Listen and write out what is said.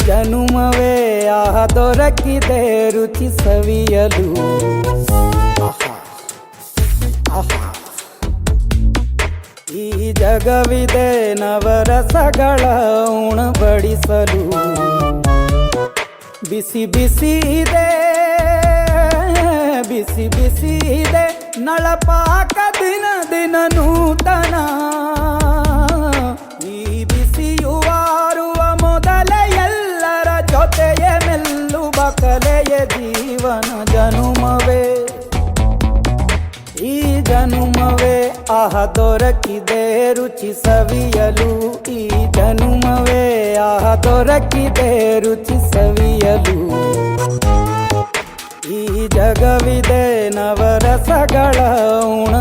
ಜನುಮವೇ ಆಹ ದೊರಕಿದೆ ರುಚಿ ಸವಿಯಲು. ಈ ಜಗವಿದೆ ನವರಸಗಳ ಉಣಬಡಿಸಲು. ಬಿಸಿ ಬಿಸಿ ಇದೆ ಬಿಸಿ ಬಿಸಿ ಇದೆ ನಳಪಾಕ ದಿನ ದಿನ ನೂತನ. ಈ ಬಿಸಿಯುವಾರುವ ಮೊದಲೇ ಎಲ್ಲರ ಜೊತೆಯೇ ಮೆಲ್ಲುವ ಕಲೆಯ ಜೀವನ ಜನುಮವೇ. ಈ ಜನುಮವೇ ಆಹ ದೊರಕಿದೆ ರುಚಿ ಸವಿಯಲು. ಈ ಜನುಮವೇ ಆಹ ದೊರಕಿದೆ ರುಚಿ ಸವಿಯಲು. ಈ ಜಗವಿದೆ ನವರಸಗಳ ಉಣ